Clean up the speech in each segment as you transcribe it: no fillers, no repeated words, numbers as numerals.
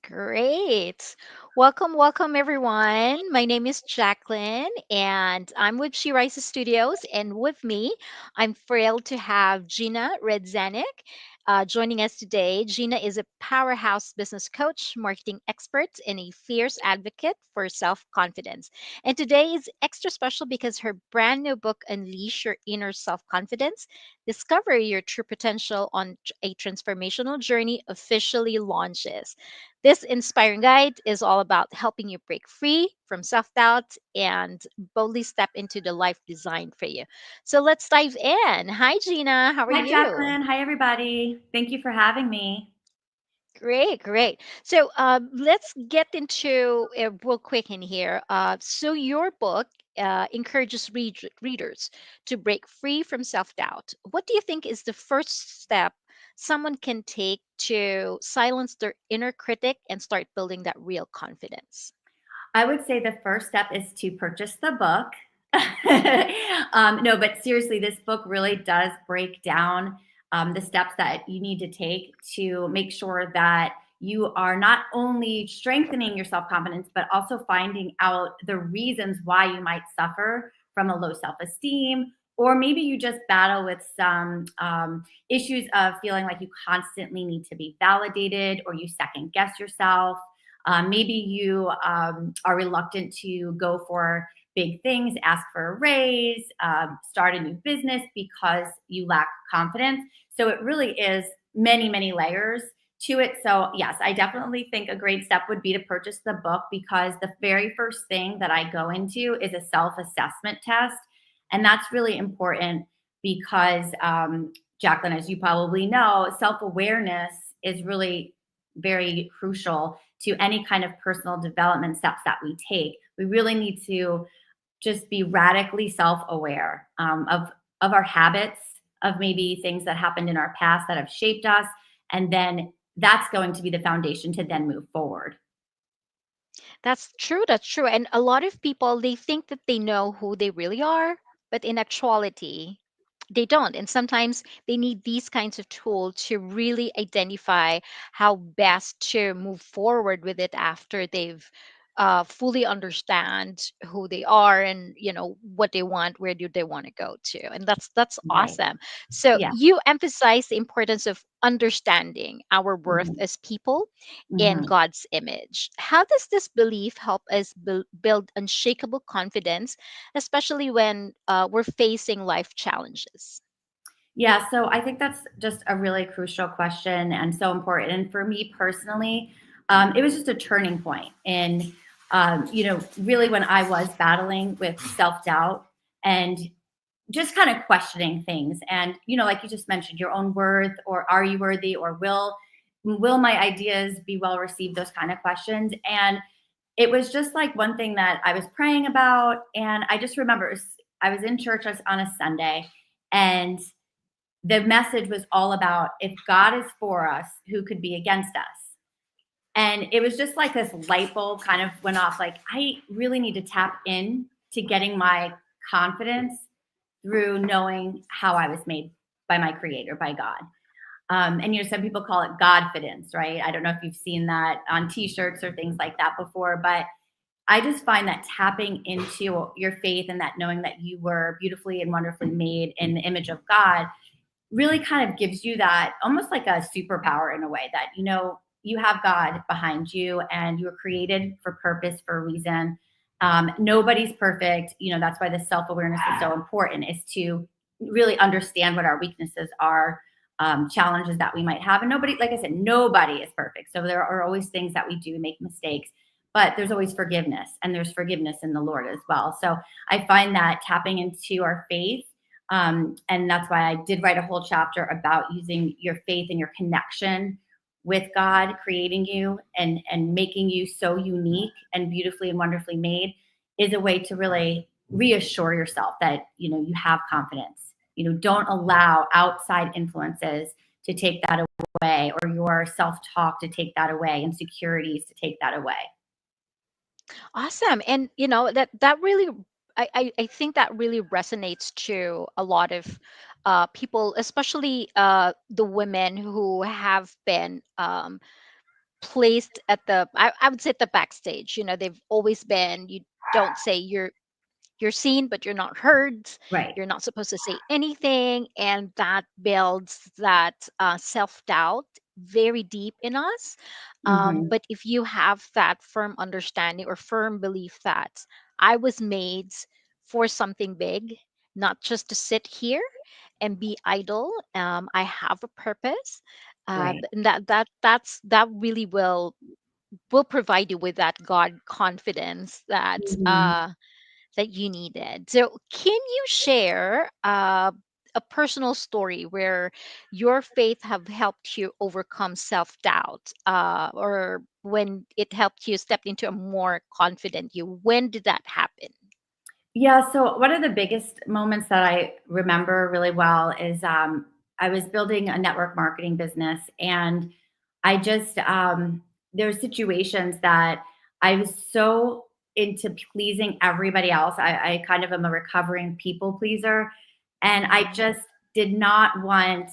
Great. Welcome everyone. My name is Jacqueline and I'm with She Rises Studios. And with me, I'm thrilled to have Gina Redzanic joining us today. Gina is a powerhouse business coach, marketing expert, and a fierce advocate for self confidence. And today is extra special because her brand new book, Unleash Your Inner Self Confidence, Discover Your True Potential on a Transformational Journey, officially launches. This inspiring guide is all about helping you break free from self doubt and boldly step into the life designed for you. So let's dive in. Hi, Gina. How are Hi, you? Jacqueline. Hi, everybody. Thank you for having me. Great, great. So let's get into real quick in here. So your book encourages readers to break free from self doubt. What do you think is the first step someone can take to silence their inner critic and start building that real confidence? I would say the first step is to purchase the book. No, but seriously, this book really does break down the steps that you need to take to make sure that you are not only strengthening your self confidence, but also finding out the reasons why you might suffer from a low self esteem. Or maybe you just battle with some issues of feeling like you constantly need to be validated or you second guess yourself. Maybe you are reluctant to go for big things, ask for a raise, start a new business because you lack confidence. So it really is many, many layers to it. So, yes, I definitely think a great step would be to purchase the book because the very first thing that I go into is a self assessment test. And that's really important because, Jacqueline, as you probably know, self awareness is really very crucial to any kind of personal development steps that we take. We really need to just be radically self-aware of our habits, of maybe things that happened in our past that have shaped us, and then that's going to be the foundation to then move forward. That's true. That's true. And a lot of people, they think that they know who they really are, but in actuality, they don't. And sometimes they need these kinds of tools to really identify how best to move forward with it after they've fully understand who they are and what they want, where do they want to go to. And that's Right. awesome. So Yeah. you emphasize the importance of understanding our worth Mhm. as people in Mhm. God's image. How does this belief help us build unshakable confidence, especially when we're facing life challenges? Yeah, so I think that's just a really crucial question and so important. And for me personally, it was just a turning point in, really when I was battling with self doubt and just kind of questioning things. And like you just mentioned, your own worth, or are you worthy, or will my ideas be well received? Those kind of questions. And it was just like one thing that I was praying about, and I just remember I was in church on a Sunday, and the message was all about if God is for us, who could be against us? And it was just like this light bulb kind of went off. Like, I really need to tap in to getting my confidence through knowing how I was made by my creator, by God. And some people call it Godfidence, right? I don't know if you've seen that on T-shirts or things like that before, but I just find that tapping into your faith and that knowing that you were beautifully and wonderfully made in the image of God really kind of gives you that almost like a superpower in a way that you have God behind you and you were created for purpose, for a reason. Nobody's perfect. That's why the self-awareness is so important, is to really understand what our weaknesses are, challenges that we might have. And nobody, like I said, nobody is perfect, so there are always things that we do make mistakes, but there's always forgiveness, and there's forgiveness in the Lord as well. So I find that tapping into our faith, and that's why I did write a whole chapter about using your faith and your connection with God, creating you and making you so unique and beautifully and wonderfully made, is a way to really reassure yourself that you have confidence. Don't allow outside influences to take that away, or your self-talk to take that away, insecurities to take that away. Awesome. And that really I think that really resonates to a lot of people, especially the women who have been placed at I would say at the backstage. They've always been, you don't say you're seen, but you're not heard. Right. You're not supposed to say anything. And that builds that self doubt very deep in us. Hmm. But if you have that firm understanding or firm belief that I was made for something big, not just to sit here and be idle, I have a purpose. Right. And that really will provide you with that God confidence Hmm. that you needed. So, can you share a personal story where your faith have helped you overcome self doubt, or when it helped you step into a more confident you? When did that happen? Yeah, so one of the biggest moments that I remember really well is I was building a network marketing business, and I just there were situations that I was so into pleasing everybody else. I kind of am a recovering people pleaser, and I Mm-hmm. just did not want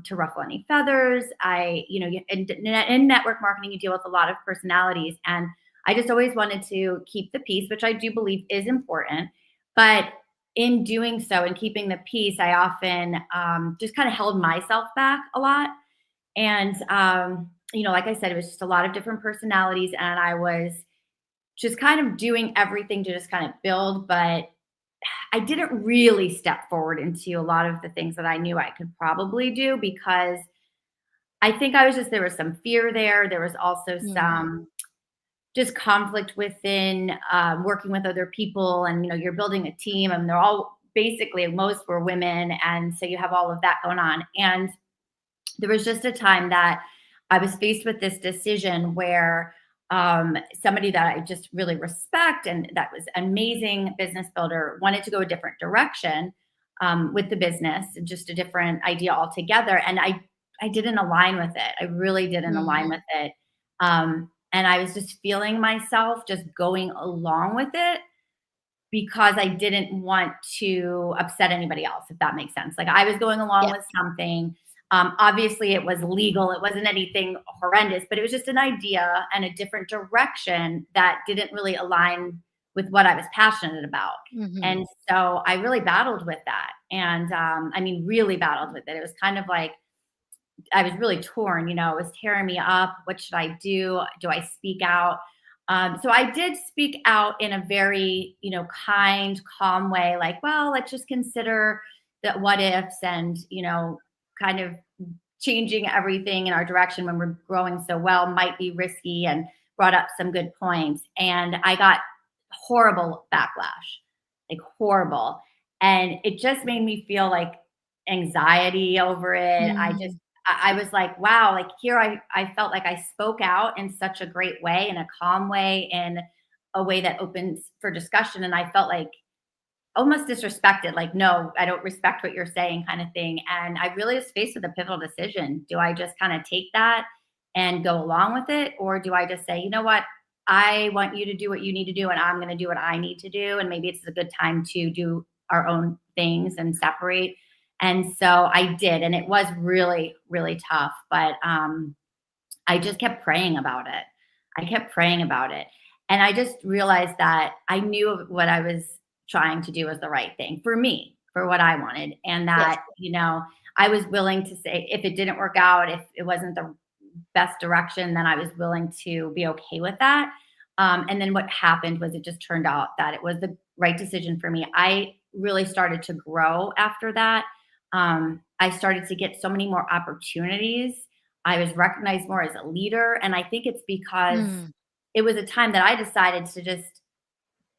to ruffle any feathers. In network marketing, you deal with a lot of personalities, and I just always wanted to keep the peace, which I do believe is important. But in doing so and keeping the peace, I often just kind of held myself back a lot. And, like I said, it was just a lot of different personalities. And I was just kind of doing everything to just kind of build. But I didn't really step forward into a lot of the things that I knew I could probably do because I think there was some fear there. There was also Mm-hmm. some just conflict within working with other people, and you're building a team, and they're all basically, most were women, and so you have all of that going on. And there was just a time that I was faced with this decision where somebody that I just really respect and that was an amazing business builder wanted to go a different direction with the business, just a different idea altogether. And I didn't align with it. I really didn't align Mm-hmm. with it. And I was just feeling myself just going along with it because I didn't want to upset anybody else, if that makes sense. Like I was going along Yeah. with something. Obviously, it was legal. It wasn't anything horrendous, but it was just an idea and a different direction that didn't really align with what I was passionate about. Mm-hmm. And so I really battled with that. And I mean, really battled with it. It was kind of like I was really torn, it was tearing me up. What should I do? Do I speak out? So I did speak out in a very, kind, calm way, like, well, let's just consider the what ifs and, kind of changing everything in our direction when we're growing so well might be risky, and brought up some good points. And I got horrible backlash, like horrible. And it just made me feel like anxiety over it. Mm-hmm. I was like, wow, like here I felt like I spoke out in such a great way, in a calm way, in a way that opens for discussion. And I felt like almost disrespected, like, no, I don't respect what you're saying, kind of thing. And I really was faced with a pivotal decision. Do I just kind of take that and go along with it? Or do I just say, you know what? I want you to do what you need to do, and I'm going to do what I need to do. And maybe it's a good time to do our own things and separate. And so I did. And it was really, really tough. But I just kept praying about it. I kept praying about it. And I just realized that I knew what I was trying to do was the right thing for me, for what I wanted. And Yes. that, I was willing to say if it didn't work out, if it wasn't the best direction, then I was willing to be okay with that. And then what happened was it just turned out that it was the right decision for me. I really started to grow after that. I started to get so many more opportunities. I was recognized more as a leader. And I think it's because Mm. it was a time that I decided to just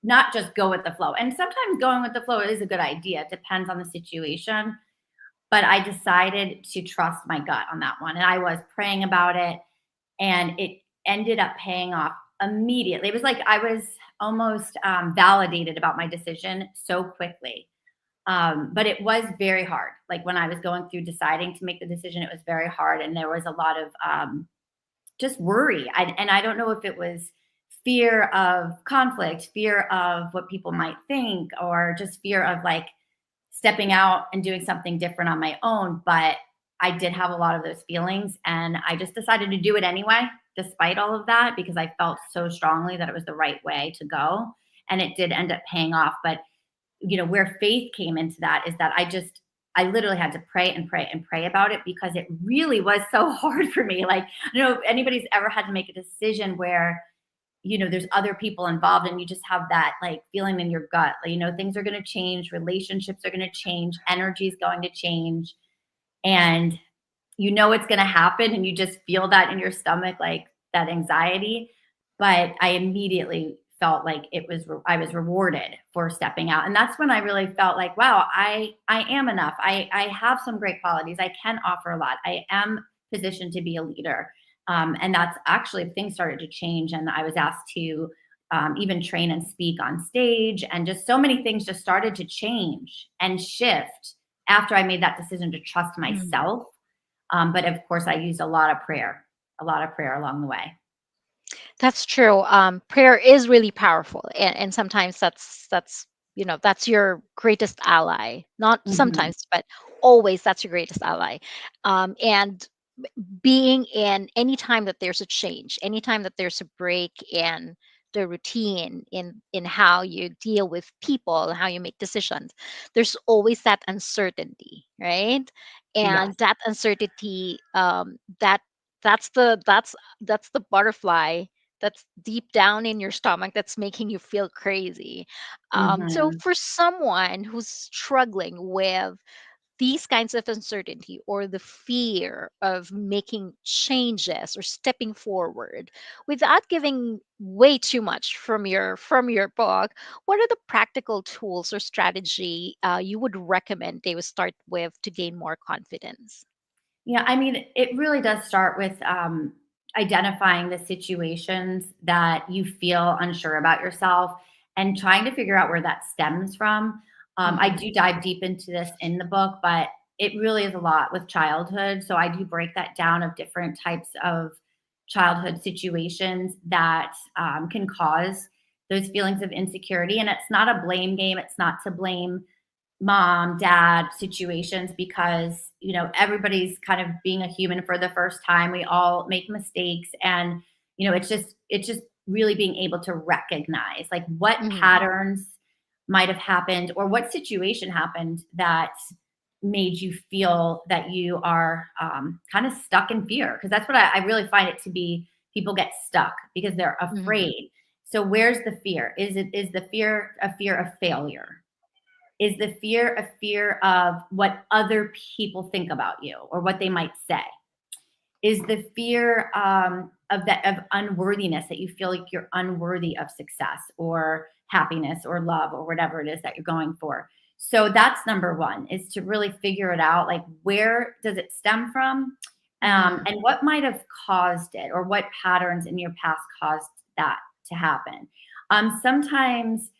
not just go with the flow. And sometimes going with the flow is a good idea. It depends on the situation. But I decided to trust my gut on that one. And I was praying about it, and it ended up paying off immediately. It was like I was almost validated about my decision so quickly. But it was very hard. Like when I was going through deciding to make the decision, it was very hard. And there was a lot of just worry. And I don't know if it was fear of conflict, fear of what people might think, or just fear of like stepping out and doing something different on my own. But I did have a lot of those feelings, and I just decided to do it anyway, despite all of that, because I felt so strongly that it was the right way to go. And it did end up paying off. But, where faith came into that is that I literally had to pray and pray and pray about it because it really was so hard for me. Like, I don't know if anybody's ever had to make a decision where, there's other people involved and you just have that like feeling in your gut, like, things are going to change, relationships are going to change, energy is going to change. And it's going to happen and you just feel that in your stomach, like that anxiety. But I immediately felt like I was rewarded for stepping out. And that's when I really felt like, wow, I am enough. I have some great qualities. I can offer a lot. I am positioned to be a leader. And that's actually, things started to change. And I was asked to even train and speak on stage. And just so many things just started to change and shift after I made that decision to trust Mm. myself. But of course, I used a lot of prayer along the way. That's true. Prayer is really powerful, and sometimes that's that's your greatest ally. Not Hmm. sometimes, but always that's your greatest ally. And being in any time that there's a change, anytime that there's a break in the routine, in how you deal with people and how you make decisions, there's always that uncertainty, right? And Yes. that uncertainty, that's the butterfly that's deep down in your stomach that's making you feel crazy. So Hmm. for someone who's struggling with these kinds of uncertainty or the fear of making changes or stepping forward, without giving way too much from your book, what are the practical tools or strategy you would recommend they would start with to gain more confidence? Yeah, I mean, it really does start with identifying the situations that you feel unsure about yourself and trying to figure out where that stems from. I Hmm. do dive deep into this in the book, but it really is a lot with childhood. So I do break that down of different types of childhood situations that can cause those feelings of insecurity. And it's not a blame game, it's not to blame mom, dad situations because, everybody's kind of being a human for the first time. We all make mistakes and, it's just really being able to recognize like what Hmm. patterns might have happened or what situation happened that made you feel that you are kind of stuck in fear. Because that's what I really find it to be. People get stuck because they're Hmm. afraid. So where's the fear? Is the fear a fear of failure? Is the fear a fear of what other people think about you or what they might say? Is the fear of unworthiness, that you feel like you're unworthy of success or happiness or love or whatever it is that you're going for? So that's number one, is to really figure it out, like where does it stem from, Hmm. and what might have caused it, or what patterns in your past caused that to happen. Sometimes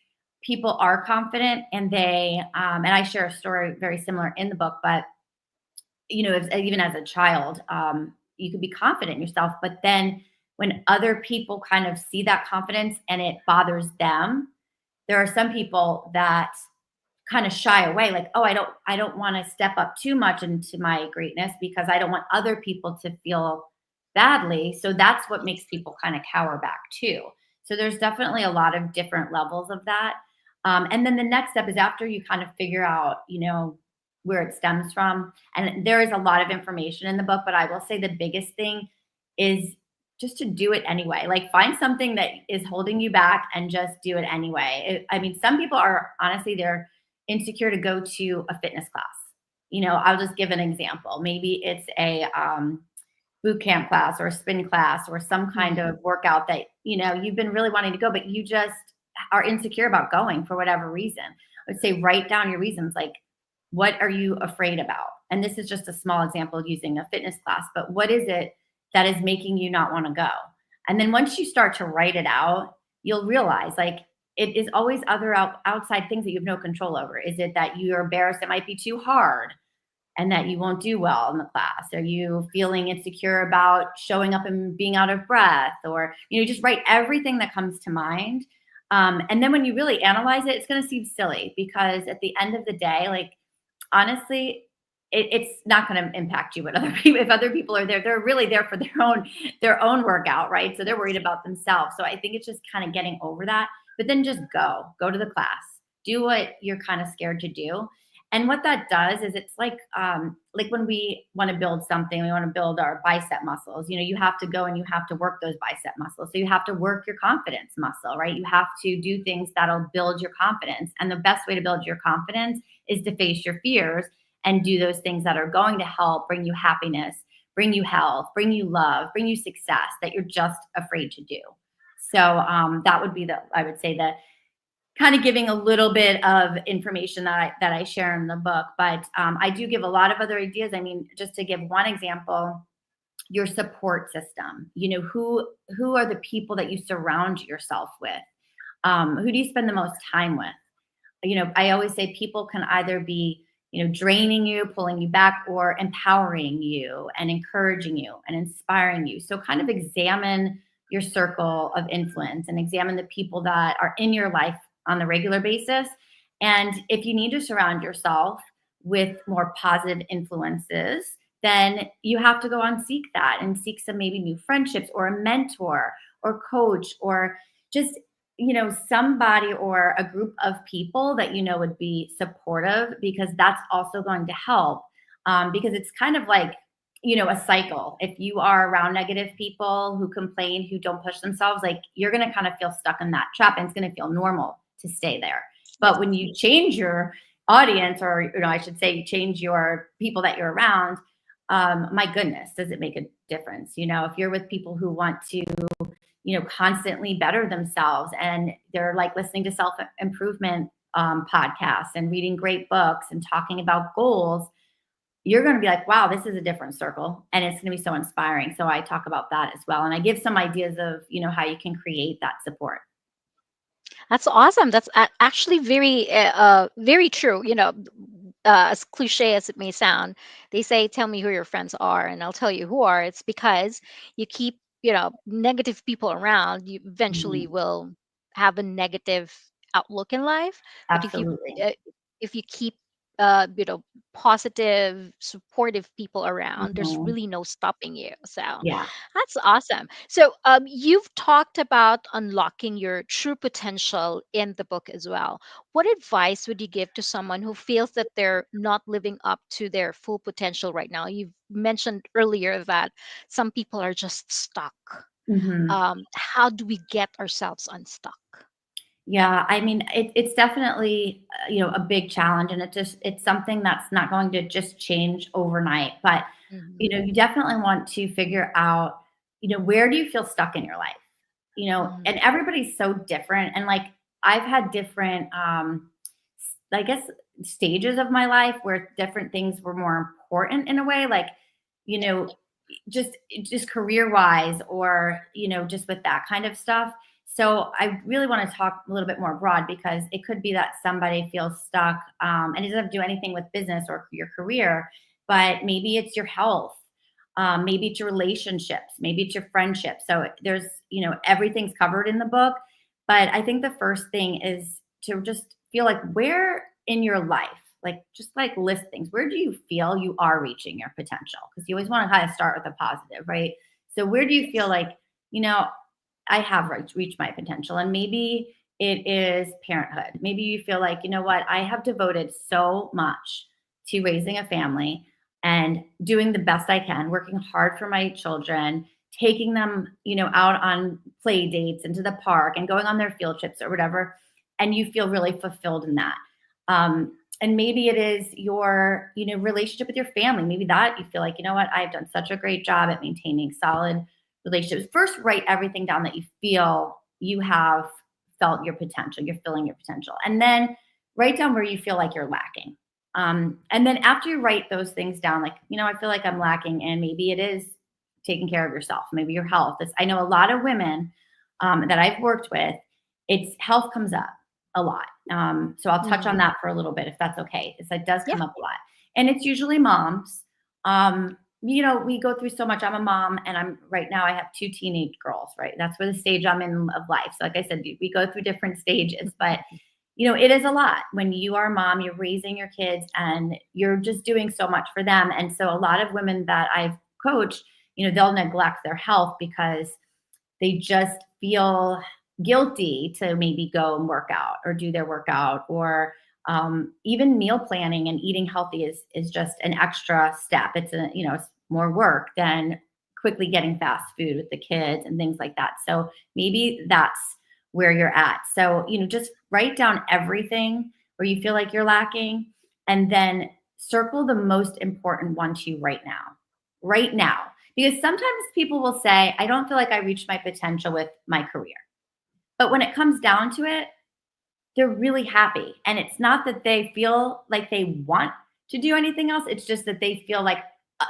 people are confident and and I share a story very similar in the book, but even as a child, you could be confident in yourself, but then when other people kind of see that confidence and it bothers them, there are some people that kind of shy away, like, oh, I don't want to step up too much into my greatness because I don't want other people to feel badly. So that's what makes people kind of cower back too. So there's definitely a lot of different levels of that. And then the next step is, after you kind of figure out, where it stems from. And there is a lot of information in the book, but I will say the biggest thing is just to do it anyway. Like, find something that is holding you back and just do it anyway. I mean, some people are honestly, they're insecure to go to a fitness class. I'll just give an example. Maybe it's a boot camp class or a spin class or some kind Hmm. of workout that, you've been really wanting to go, but you just are insecure about going for whatever reason. I would say write down your reasons. Like, what are you afraid about? And this is just a small example using a fitness class, but what is it that is making you not want to go? And then once you start to write it out, you'll realize, like, it is always other outside things that you have no control over. Is it that you're embarrassed it might be too hard and that you won't do well in the class? Are you feeling insecure about showing up and being out of breath? Or, just write everything that comes to mind. And then when you really analyze it, it's going to seem silly because at the end of the day, like, honestly, it's not going to impact you. What other people, if other people are there, they're really there for their own workout, right? So they're worried about themselves. So I think it's just kind of getting over that. But then just go to the class, do what you're kind of scared to do. And what that does is it's like when we want to build something, we want to build our bicep muscles. You have to go and you have to work those bicep muscles. So you have to work your confidence muscle, right? You have to do things that'll build your confidence. And the best way to build your confidence is to face your fears and do those things that are going to help bring you happiness, bring you health, bring you love, bring you success that you're just afraid to do. So that would be I would say that kind of giving a little bit of information that I share in the book, but I do give a lot of other ideas. I mean, just to give one example, your support system. Who are the people that you surround yourself with? Who do you spend the most time with? I always say people can either be, draining you, pulling you back, or empowering you and encouraging you and inspiring you. So kind of examine your circle of influence and examine the people that are in your life on the regular basis. And if you need to surround yourself with more positive influences, then you have to go and seek that and seek some maybe new friendships or a mentor or coach or just somebody or a group of people that would be supportive, because that's also going to help. Because it's kind of like a cycle. If you are around negative people who complain, who don't push themselves, like you're going to kind of feel stuck in that trap, and it's going to feel normal to stay there. Yes. But when you change your audience, or I should say you change your people that you're around, my goodness, does it make a difference? If you're with people who want to constantly better themselves, and they're like listening to self-improvement podcasts and reading great books and talking about goals, you're going to be like, wow, this is a different circle, and it's going to be so inspiring. So I talk about that as well, and I give some ideas of how you can create that support. That's awesome. That's actually very true. As cliche as it may sound, they say, "Tell me who your friends are, and I'll tell you who are." It's because you keep, negative people around, you eventually Mhm. will have a negative outlook in life. But Absolutely. if you keep, uh, you know, positive, supportive people around, there's Mhm. really no stopping you. So Yeah. that's awesome. So, you've talked about unlocking your true potential in the book as well. What advice would you give to someone who feels that they're not living up to their full potential right now? You've mentioned earlier that some people are just stuck. Mhm. How do we get ourselves unstuck? Yeah, I mean, it's definitely a big challenge, and it's something that's not going to just change overnight. But Hmm. you definitely want to figure out where do you feel stuck in your life, Hmm. and everybody's so different. And like I've had different, I guess, stages of my life where different things were more important in a way, like you Yeah. know just career wise, or just with that kind of stuff. So I really want to talk a little bit more broad, because it could be that somebody feels stuck, and it doesn't have to do anything with business or your career, but maybe it's your health, maybe it's your relationships, maybe it's your friendships. So there's everything's covered in the book. But I think the first thing is to just feel like, where in your life, like just like list things, where do you feel you are reaching your potential? Because you always want to kind of start with a positive, right? So where do you feel Yes. like, I have reached my potential? And maybe it is parenthood. Maybe you feel like, what, I have devoted so much to raising a family and doing the best I can, working hard for my children, taking them, out on play dates into the park and going on their field trips or whatever. And you feel really fulfilled in that. And maybe it is your, relationship with your family. Maybe that you feel like, what, I've done such a great job at maintaining solid relationships. First, write everything down that you feel you have felt your potential, you're filling your potential. And then write down where you feel like you're lacking. And then after you write those things down, like, I feel like I'm lacking, and maybe it is taking care of yourself, maybe your health. I know a lot of women that I've worked with, it's health comes up a lot. So I'll touch on Hmm. that for a little bit, if that's okay. It does Yeah. come up a lot. And it's usually moms. We go through so much. I'm a mom, and I'm right now, I have two teenage girls, right? That's where the stage I'm in of life. So like I said, we go through different stages, but it is a lot when you are a mom, you're raising your kids and you're just doing so much for them. And so a lot of women that I've coached, they'll neglect their health because they just feel guilty to maybe go and work out or do their workout, or even meal planning and eating healthy is just an extra step. It's more work than quickly getting fast food with the kids and things like that. So maybe that's where you're at. So, just write down everything where you feel like you're lacking, and then circle the most important one to you right now. Right now. Because sometimes people will say, I don't feel like I reached my potential with my career. But when it comes down to it, they're really happy. And it's not that they feel like they want to do anything else. It's just that they feel like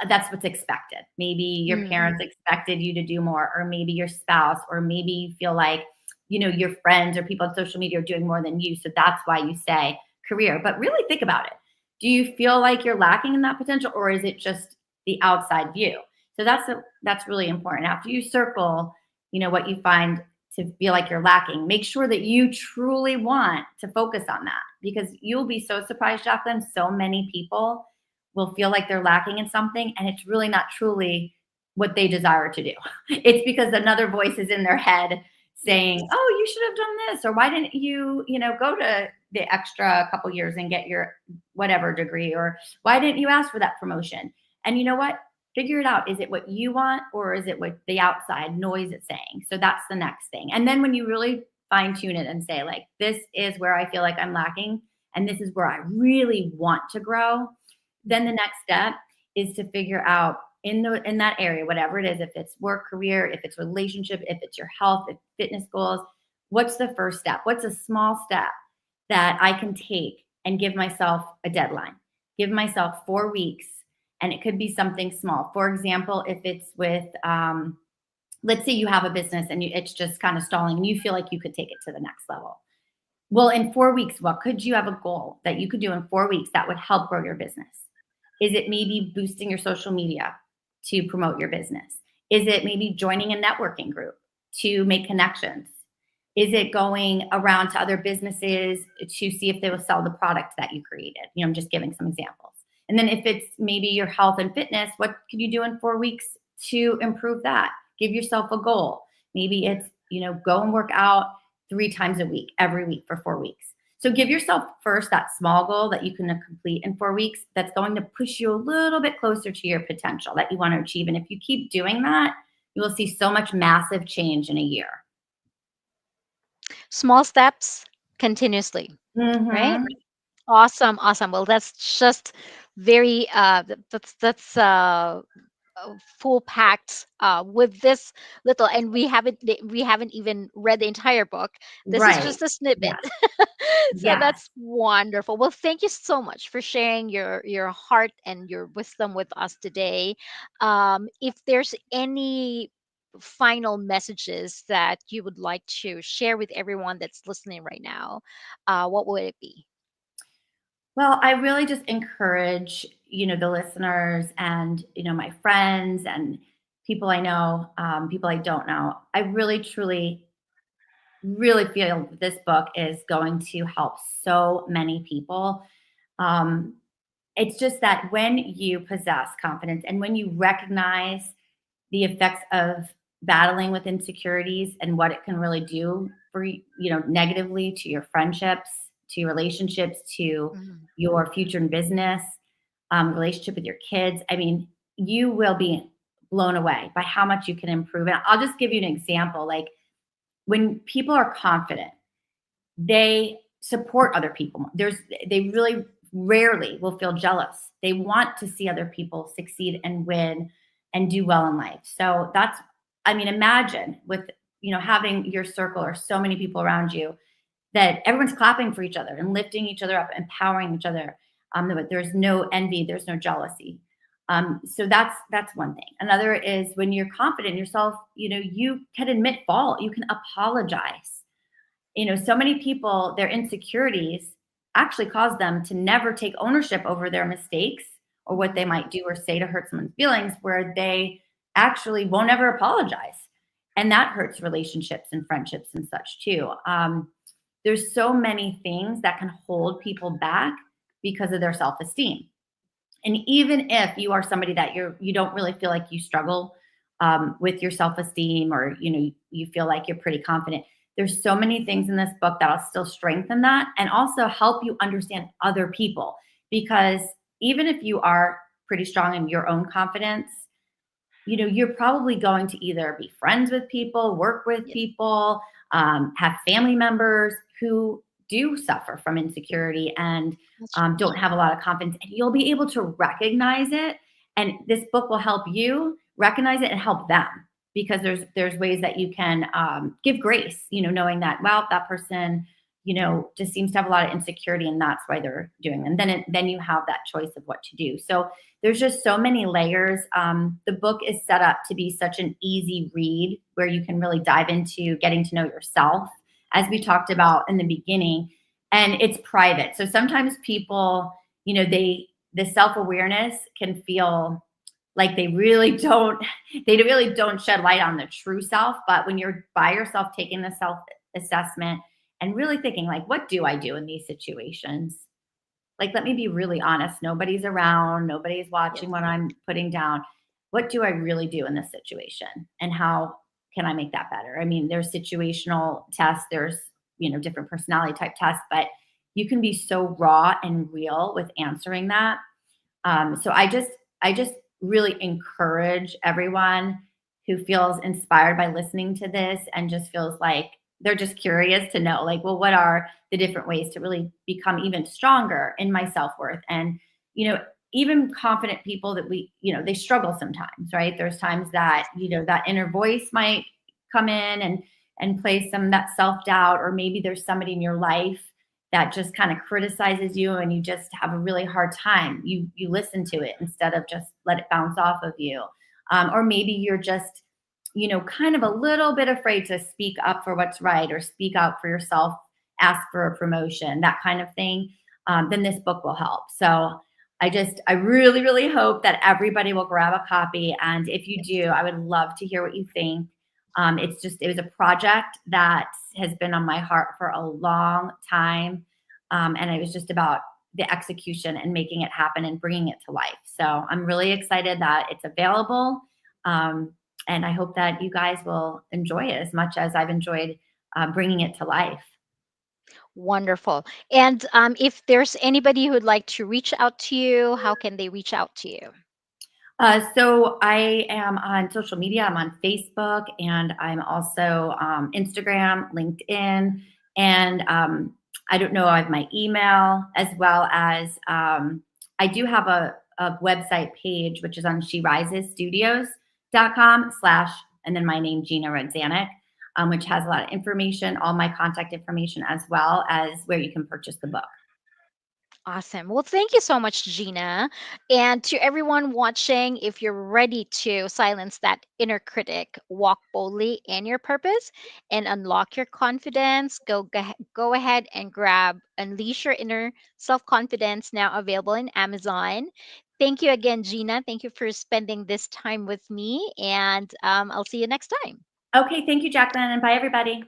that's what's expected. Maybe your Mm. parents expected you to do more, or maybe your spouse, or maybe you feel like, your friends or people on social media are doing more than you. So that's why you say career. But really think about it. Do you feel like you're lacking in that potential, or is it just the outside view? So that's really important. After you circle, what you find to feel like you're lacking, make sure that you truly want to focus on that, because you'll be so surprised, Jacqueline. So many people will feel like they're lacking in something, and it's really not truly what they desire to do. It's because another voice is in their head saying, Yes. "Oh, you should have done this," or "Why didn't you, go to the extra couple years and get your whatever degree," or "Why didn't you ask for that promotion?" And you know what? Figure it out. Is it what you want, or is it what the outside noise is saying? So that's the next thing. And then when you really fine tune it and say, like, this is where I feel like I'm lacking, and this is where I really want to grow, then the next step is to figure out in that area, whatever it is, if it's work, career, if it's relationship, if it's your health, if fitness goals, what's the first step? What's a small step that I can take and give myself a deadline? Give myself 4 weeks, and it could be something small. For example, if it's with, let's say you have a business and it's just kind of stalling and you feel like you could take it to the next level. Well, in 4 weeks, what could you have a goal that you could do in 4 weeks that would help grow your business? Is it maybe boosting your social media to promote your business? Is it maybe joining a networking group to make connections? Is it going around to other businesses to see if they will sell the product that you created? I'm just giving some examples. And then if it's maybe your health and fitness, what can you do in 4 weeks to improve that? Give yourself a goal. Maybe it's, go and work out 3 times a week, every week for 4 weeks. So give yourself first that small goal that you can complete in 4 weeks that's going to push you a little bit closer to your potential that you want to achieve. And if you keep doing that, you will see so much massive change in a year. Small steps continuously, right? Mm-hmm. Awesome, awesome. Well, that's just very that's full packed with this little, and we haven't even read the entire book. This is Right. just a snippet. Yes. So Yes. that's wonderful. Well, thank you so much for sharing your heart and your wisdom with us today. If there's any final messages that you would like to share with everyone that's listening right now, what would it be? Well, I really just encourage, the listeners and, my friends and people I know, people I don't know. I really, truly, really feel that this book is going to help so many people. Um, it's just that when you possess confidence and when you recognize the effects of battling with insecurities and what it can really do for negatively to your friendships, to your relationships, to Mhm. your future in business, relationship with your kids. I mean, you will be blown away by how much you can improve. And I'll just give you an example. Like, when people are confident, they support other people. They really rarely will feel jealous. They want to see other people succeed and win and do well in life. So that's, I mean, imagine with, having your circle or so many people around you that everyone's clapping for each other and lifting each other up, empowering each other. There's no envy, there's no jealousy. So that's one thing. Another is when you're confident in yourself, you can admit fault, you can apologize. So many people, their insecurities actually cause them to never take ownership over their mistakes or what they Mhm. might do or say to hurt someone's feelings, where they actually won't ever apologize. And that hurts relationships and friendships and such too. there's so many things that can hold people back because of their self-esteem. And even if you are somebody that you don't really feel like you struggle with your self-esteem, or you feel like you're pretty confident, there's so many things in this book that'll still strengthen that and also help you understand other people. Because even if you are pretty strong in your own confidence, you're probably going to either be friends with people, work with Yes, people, have family members who do suffer from insecurity and that's true. don't have a lot of confidence, and you'll be able to recognize it. And this book will help you recognize it and help them, because there's ways that you can give grace, knowing that, well, that person, just seems to have a lot of insecurity, and that's why they're doing them. Then you have that choice of what to do. So there's just so many layers. The book is set up to be such an easy read where you can really dive into getting to know yourself, as we talked about in the beginning. And it's private. So sometimes people, the self awareness can feel like they really don't shed light on the true self. But when you're by yourself taking the self assessment and really thinking, like, what do I do in these situations? Like, let me be really honest. Nobody's around, nobody's Yes. watching what I'm putting down. What do I really do in this situation? And how can I make that better? I mean, there's situational tests, there's, different personality type tests, but you can be so raw and real with answering that. So I just really encourage everyone who feels inspired by listening to this and just feels like they're just curious to know, like, well, what are the different ways to really become even stronger in my self-worth? And, you know, even confident people that they struggle sometimes, right? There's times that, that inner voice might come in and play some that self-doubt, or maybe there's somebody in your life that just kind of criticizes you and you just have a really hard time. You listen to it instead of just let it bounce off of you. Or maybe you're just, kind of a little bit afraid to speak up for what's right, or speak out for yourself, ask for a promotion, that kind of thing. Then this book will help. So I really, really hope that everybody will grab a copy. And if you do, I would love to hear what you think. It was a project that has been on my heart for a long time. And it was just about the execution and making it happen and bringing it to life. So I'm really excited that it's available. Um, and I hope that you guys will enjoy it as much as I've enjoyed bringing it to life. Wonderful. And if there's anybody who'd like to reach out to you, how can they reach out to you? So I am on social media. I'm on Facebook, and I'm also Instagram, LinkedIn, and I don't know. I have my email, as well as I do have a website page, which is on SheRisesStudios.com/ and then my name, Gina Redzanic, which has a lot of information, all my contact information, as well as where you can purchase the book. Awesome. Well, thank you so much, Gina. And to everyone watching, if you're ready to silence that inner critic, walk boldly in your purpose and unlock your confidence, go ahead and grab Unleash Your Inner Self Confidence, now available in Amazon. Thank you again, Gina. Thank you for spending this time with me. And I'll see you next time. Okay, thank you, Jacqueline, and bye, everybody.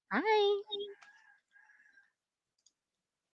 Bye.